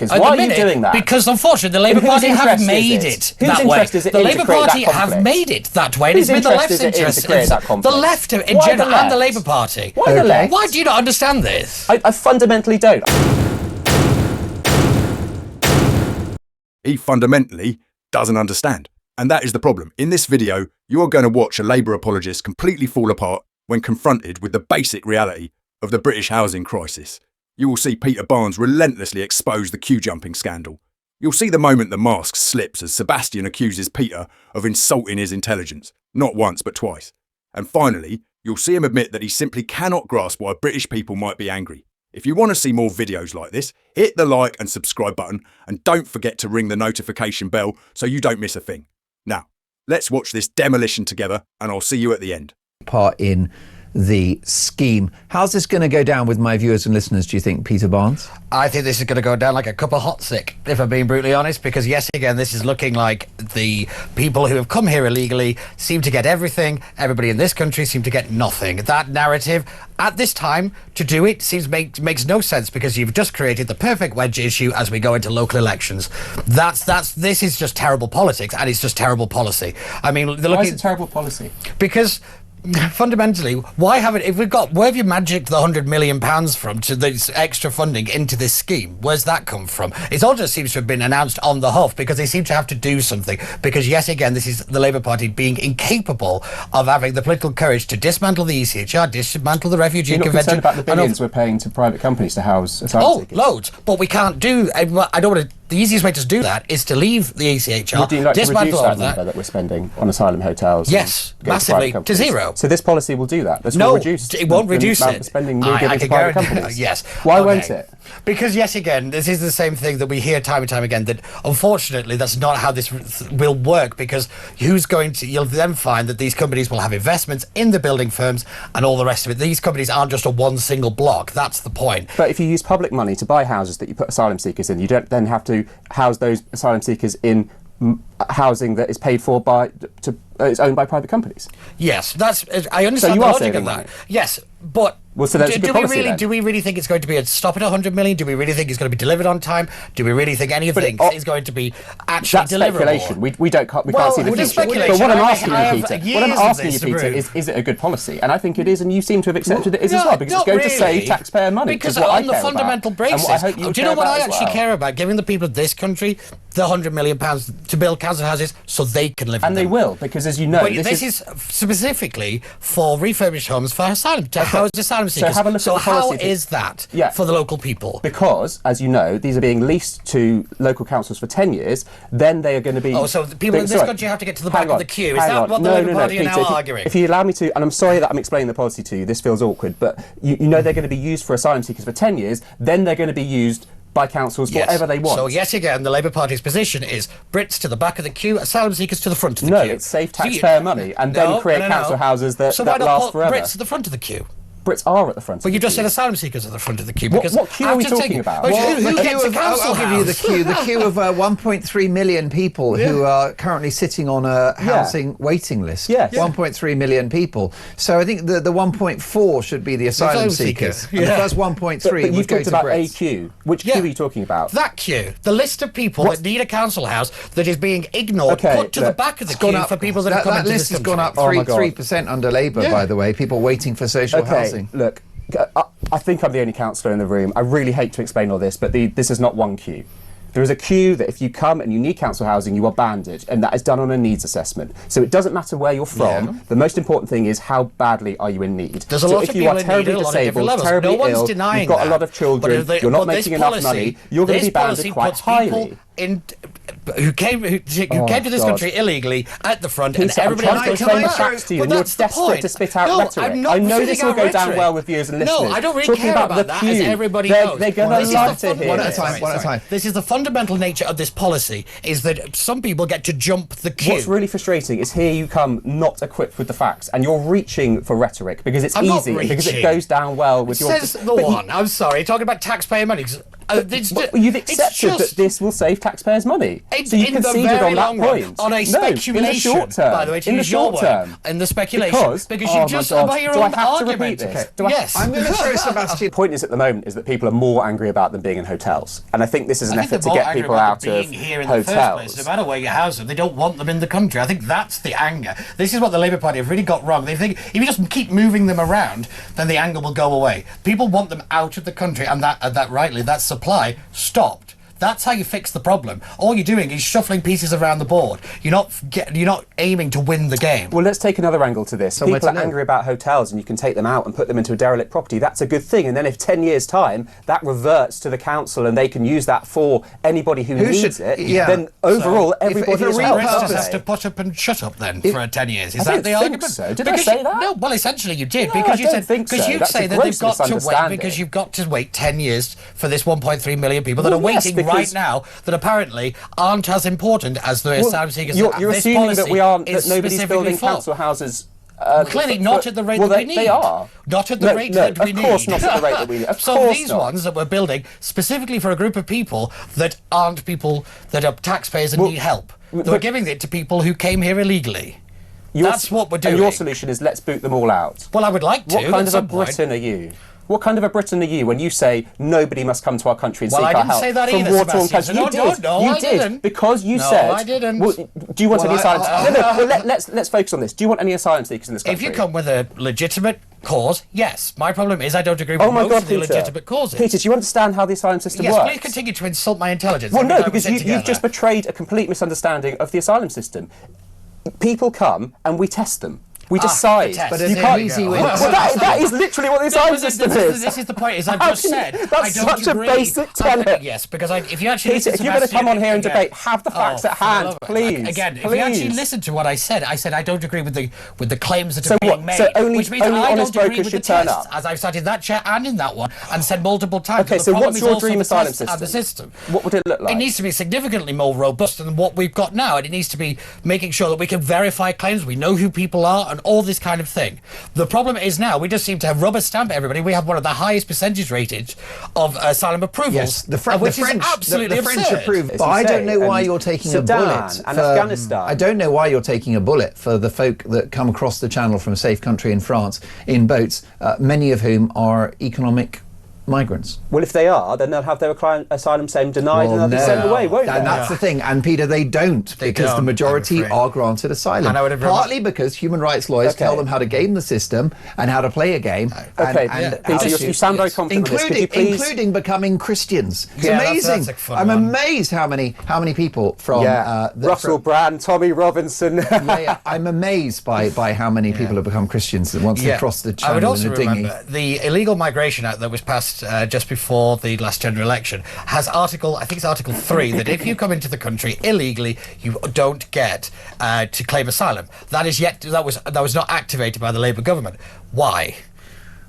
Why are you doing that? Because unfortunately the Labour Party have made it that way. The Labour Party have made it that way. It's been the left's interest. The left in general and the Labour Party. Why the left? Why do you not understand this? I fundamentally don't. He fundamentally doesn't understand. And that is the problem. In this video, you are going to watch a Labour apologist completely fall apart when confronted with the basic reality of the British housing crisis. You will see Peter Barnes relentlessly expose the queue jumping scandal. You'll see the moment the mask slips as Sebastian accuses Peter of insulting his intelligence, not once but twice. And finally, you'll see him admit that he simply cannot grasp why British people might be angry. If you want to see more videos like this, hit the like and subscribe button and don't forget to ring the notification bell so you don't miss a thing. Now, let's watch this demolition together and I'll see you at the end. Part in the scheme. How's this going to go down with my viewers and listeners, do you think, Peter Barnes? I think this is going to go down like a cup of hot sick, if I'm being brutally honest, because yes, again, this is looking like the people who have come here illegally seem to get everything. Everybody in this country seem to get nothing. That narrative at this time to do it makes no sense, because you've just created the perfect wedge issue as we go into local elections. This is just terrible politics, and it's just terrible policy. I mean, why is it terrible policy? Because fundamentally, where have you magicked the £100 million from to this extra funding into this scheme? Where's that come from? It all just seems to have been announced on the huff because they seem to have to do something, because yet again this is the Labour Party being incapable of having the political courage to dismantle the ECHR, dismantle the refugee convention. You're not concerned about the billions we're paying to private companies to house asylum seekers? Loads, but we can't do. I don't want to. The easiest way to do that is to leave the ECHR, Would you like to dismantle reduce all that of that. number that we're spending on asylum hotels? Yes, massively, to zero. So this policy will do that. This no, will reduce it won't reduce the it. Spending we're giving to private companies. Yes. Why won't it? Because yet again, this is the same thing that we hear time and time again, that unfortunately that's not how this will work, because you'll then find that these companies will have investments in the building firms and all the rest of it. These companies aren't just a one single block. That's the point. But if you use public money to buy houses that you put asylum seekers in, you don't then have to house those asylum seekers in housing that is paid for is owned by private companies. Yes, I understand the logic of that. Right. Yes, but do we really think it's going to be a stop at 100 million? Do we really think it's going to be delivered on time? Do we really think anything is going to be actually deliverable? That's speculation. We can't see the future. But what I'm asking you, Peter, is it a good policy? And I think it is, and you seem to have accepted it is as well, because it's going to save taxpayer money. Because on the fundamental basis, do you know what I actually care about? Giving the people of this country the £100 million to build council houses so they can live in them. And they will, because as you know, this is specifically for refurbished homes for asylum seekers. So have a look at the policy. How is that for the local people? Because, as you know, these are being leased to local councils for 10 years, then they are going to be... Oh, so the people in this country have to get to the back of the queue. Is that what the Labour Party are now arguing? If you allow me to, and I'm sorry that I'm explaining the policy to you, this feels awkward, but you know they're going to be used for asylum seekers for 10 years, then they're going to be used by councils for whatever they want. So yet again, the Labour Party's position is Brits to the back of the queue, asylum seekers to the front of the queue. No, it's save taxpayer money and then create council houses that last forever. Brits to the front of the queue. Brits are at the front. But you just said asylum seekers at the front of the queue. Because what queue are we talking about? I'll give you the queue. The queue of 1.3 million people who are currently sitting on a housing waiting list. Yes. 1.3 million people. So I think the 1.4 should be the asylum seekers. And the first 1.3 you've talked about a queue. Which queue are you talking about? That queue. The list of people that need a council house that is being ignored, put to the back of the queue for people that have come into this country. That list has gone up 3% under Labour, by the way. People waiting for social housing. Look, I think I'm the only councillor in the room. I really hate to explain all this, but this is not one queue. There is a queue that if you come and you need council housing, you are banded, and that is done on a needs assessment. So it doesn't matter where you're from. Yeah. The most important thing is how badly are you in need. There's a lot of people in need at a lot of different levels. Terribly no one's ill, denying you've got a lot of children, you're not making enough money, you're going to be banded quite highly. Who came to this country illegally at the front, and everybody else goes to the facts to you, and you're desperate to spit out rhetoric. I know this will go down well with viewers and listeners. No, I don't really care about that, as everybody knows. They're going to love to hear one at a time. This is the fundamental nature of this policy, is that some people get to jump the queue. What's really frustrating is here you come not equipped with the facts, and you're reaching for rhetoric because it's easy, because it goes down well with your... Says the one. I'm sorry, talking about taxpayer money. You've accepted that this will save taxpayers money. So you conceded on that point. On a speculation, in the short term. by the way, to in use the short your term. word, in the speculation, because you just by your Do I own have to repeat argument. this? Yes. I'm going to throw Sebastian. The point is at the moment is that people are more angry about them being in hotels, and I think this is an effort to get people out of here in the first place. No hotels. matter where you house them, they don't want them in the country. I think that's the anger. This is what the Labour Party have really got wrong. They think if you just keep moving them around, then the anger will go away. People want them out of the country, and that rightly, that supply stopped. That's how you fix the problem. All you're doing is shuffling pieces around the board. You're not aiming to win the game. Well, let's take another angle to this. People are angry about hotels, and you can take them out and put them into a derelict property. That's a good thing. And then if 10 years' time that reverts to the council and they can use that for anybody who needs it, then overall everybody is Brits just happy. has to put up and shut up then for 10 years. Is that the think argument? so. Did I say that? No. Well, essentially you did, No, because I you don't said think so. you That's say a that they've gross got to wait misunderstanding. because you've got to wait 10 years for this 1.3 million people that Well, are yes, waiting because- right now that apparently aren't as important as the asylum seekers. You're This assuming that policy we aren't, is that nobody's specifically building for. council houses. Clearly not at the rate that we need. They are. Not at the rate that we need. Of course not at the rate that we need. Of So course these not. ones that we're building specifically for a group of people that aren't people that are taxpayers and need help. We're giving it to people who came here illegally. That's what we're doing. And your solution is let's boot them all out. Well, I would like to. What kind at of a some point. Briton are you? What kind of a Briton are you when you say nobody must come to our country and seek our help? Well, I didn't say that from either, war-torn Sebastian. countries? No, You I did. didn't. Because you No, said... I didn't. Well, do you want any asylum... Well, let's focus on this. Do you want any asylum seekers in this country? If you come with a legitimate cause, yes. My problem is I don't agree with most of the legitimate causes. Peter, do you understand how the asylum system yes, works? please continue to insult my intelligence. Well, every no, time we because sit you've together. just betrayed a complete misunderstanding of the asylum system. People come and we test them. We decide. test. But You it's can't- an easy way. Well, that is literally what the asylum system is. This is the point. Is I've How just can you- said that's I don't such a agree. basic tenet. Yes, because if you actually Peter, listen if to you're going to come on here and again- debate, have the facts at for the hand, love of it. please. Again, if please. you actually listen to what I said I don't agree with the claims that So are being what? made. So only- which means only I honest don't agree brokers with the should turn tests, up. as I've cited that chair and in that one, and said multiple times. Okay, The so problem what's is your also dream the asylum tests and the system? system? What would it look like? It needs to be significantly more robust than what we've got now, and it needs to be making sure that we can verify claims, we know who people are, and all this kind of thing. The problem is now we just seem to have rubber stamp everybody. We have one of the highest percentage rated of asylum approvals, Yes, the which is French, absolutely the French absurd. approve. As But you I don't say, know why and you're taking Sudan a bullet and for, Afghanistan. I don't know why you're taking a bullet for the folk that come across the channel from a safe country in France in boats, many of whom are economic migrants. Well, if they are, then they'll have their asylum claim denied and they'll be sent away, won't they? And that's the thing. And Peter, they don't, because the don't, majority I'm afraid. are granted asylum. And I would have Partly because human rights lawyers tell them how to game the system and how to play a game. Okay, Peter, how you sound very confident with this. Could you please... including becoming Christians. It's Yeah, amazing. that's a fun I'm one. amazed how many people from Russell Brand, Tommy Robinson. I'm amazed by how many people have become Christians once they cross the I would channel also in a dinghy. remember the Illegal Migration Act that was passed just before the last general election has I think it's Article 3, that if you come into the country illegally, you don't get to claim asylum. That was not activated by the Labour government. Why?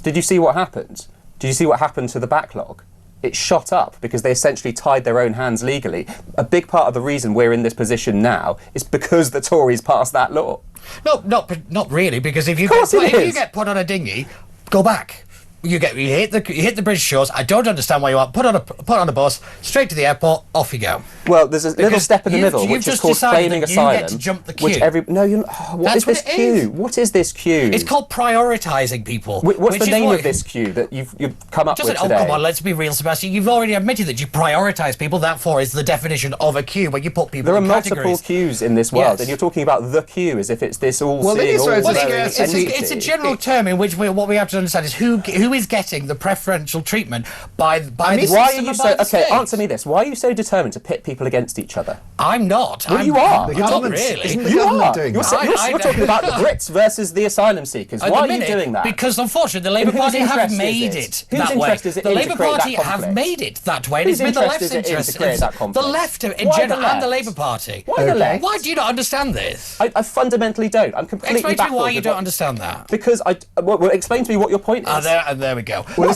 Did you see what happened? Did you see what happened to the backlog? It shot up because they essentially tied their own hands legally. A big part of the reason we're in this position now is because the Tories passed that law. No, not really, because if you course it is. get put on a dinghy, go back. You hit the British shores. I don't understand why you are. Put on a bus, straight to the airport, off you go. Well, there's a little step in the middle, you've which is just called decided claiming that asylum. you get to jump the queue. Which what is this what it queue? is. What is this queue? It's called prioritising people. What's which the is name what- of this queue that you've come up Just with said, today? oh, come on, let's be real, Sebastian. You've already admitted that you prioritise people. That is the definition of a queue, where you put people There are in multiple categories. queues in this world, Yes. and you're talking about the queue as if it's this all-seeing, Israel's Well, It's all-knowing a- entity. it's a general term in which what we have to understand is who is getting the preferential treatment by the Why are system you and so... by the Okay, state. answer me this. Why are you so determined to pit people against each other? I'm not. Well, you are. The Not government's- really. isn't the You government are. doing You're, that? you're talking about the Brits versus the asylum seekers. At Why the are you minute, doing that? Because unfortunately the Labour In whose Party have interest is made it? it Whose that way. interest is it The in to Labour create that Party have conflict? made it that way. And Whose it's been the interest left's is it in to interest. create that The conflict? left in Why the general and the left? Labour Party. Why the left? Why do you not understand this? I fundamentally don't. I'm completely Explain to me baffled why you with don't what- understand that. Because well, explain to me what your point is. There we go. Well,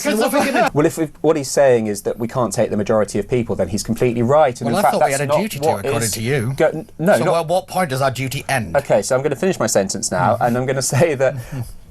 if what he's saying is that we can't take the majority of people, then he's completely right. And Well, in I fact, thought we that's had a not duty to, what according is to you. No, So not- at what point does our duty end? Okay, so I'm going to finish my sentence now, and I'm going to say that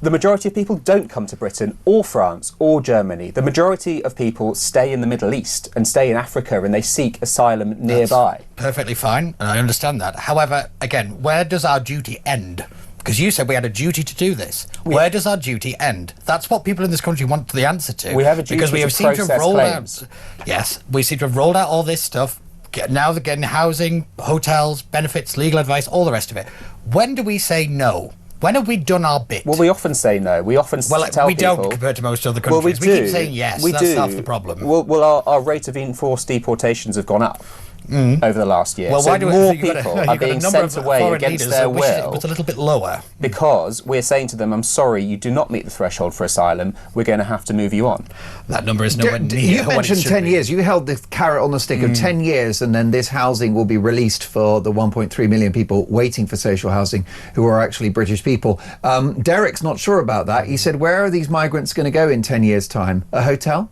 The majority of people don't come to Britain or France or Germany. The majority of people stay in the Middle East and stay in Africa, and they seek asylum nearby. That's perfectly fine, and I understand that. However, again, where does our duty end? Because you said we had a duty to do this. Where does our duty end? That's what people in this country want the answer to. We have a duty because we to have seemed to have process rolled claims. out. Yes, we seem to have rolled out all this stuff. Now they're getting housing, hotels, benefits, legal advice, all the rest of it. When do we say no? When have we done our bit? Well, we often say no. We often tell people... we don't compared to most other Well, countries. we do. Keep saying yes. We That's do. half the problem. Well, our rate of enforced deportations have gone up over the last year. Well, so why do more you've got people a are being number sent of away foreign against leaders their that wish it will was a little bit lower. because we're saying to them, I'm sorry, you do not meet the threshold for asylum. We're going to have to move you on. That number is nowhere near You what it mentioned should 10 be. years. You held the carrot on the stick of 10 years, and then this housing will be released for the 1.3 million people waiting for social housing who are actually British people. Derek's not sure about that. He said, where are these migrants going to go in 10 years' time? A hotel?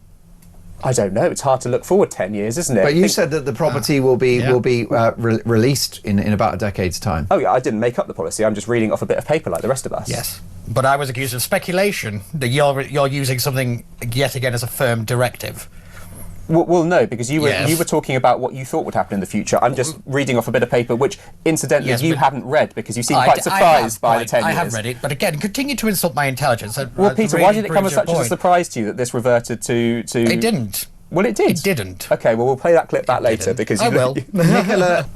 I don't know. It's hard to look forward 10 years, isn't it? But you said that the property will be released in about a decade's time. Oh, yeah, I didn't make up the policy. I'm just reading off a bit of paper like the rest of us. Yes. But I was accused of speculation that you're using something yet again as a firm directive. Well, no, because you were Yes. you were talking about what you thought would happen in the future. I'm just reading off a bit of paper, which, incidentally, Yes, you but- hadn't read because you seem I quite d- surprised by the right, 10 years. I have read it, but again, continue to insult my intelligence. Well, Peter, why did it come as such a surprise to you that this reverted to... It didn't. Well, it did. It didn't. Okay, well, we'll play that clip back later didn't. because I will. Nicola,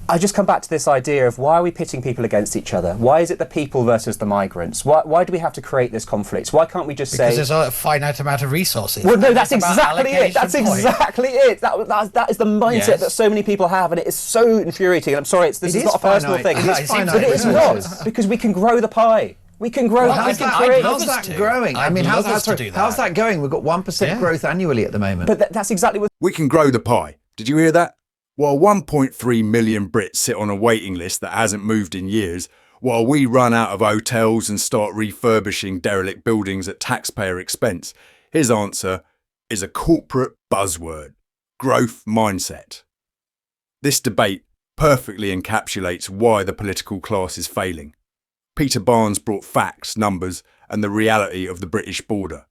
I just come back to this idea of why are we pitting people against each other? Why is it the people versus the migrants? Why do we have to create this conflict? Why can't we just Because say... there's a finite amount of resources. Well, no, And that's it's about exactly it. That's allocation point. exactly it. That is the mindset Yes. that so many people have, and it is so infuriating. I'm sorry, this It is is not a personal finite. thing. It is It seems finite But it is resources. not, because we can grow the pie. We can grow... Well, we I'd can love create... How's us that to. growing? I I'd mean, love us to do how's that. that going? We've got 1% Yeah. growth annually at the moment. But that's exactly what... We can grow the pie. Did you hear that? While 1.3 million Brits sit on a waiting list that hasn't moved in years, while we run out of hotels and start refurbishing derelict buildings at taxpayer expense, his answer is a corporate buzzword: growth mindset. This debate perfectly encapsulates why the political class is failing. Peter Barnes brought facts, numbers, and the reality of the British border.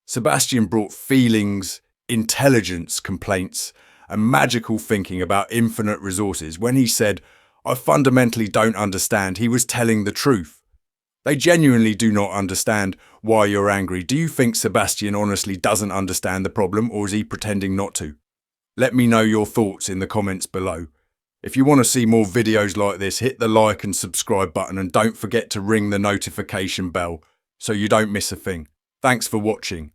Sebastian brought feelings, intelligence, complaints, and magical thinking about infinite resources. When he said, I fundamentally don't understand, he was telling the truth. They genuinely do not understand why you're angry. Do you think Sebastian honestly doesn't understand the problem, or is he pretending not to? Let me know your thoughts in the comments below. If you want to see more videos like this, hit the like and subscribe button, and don't forget to ring the notification bell so you don't miss a thing. Thanks for watching.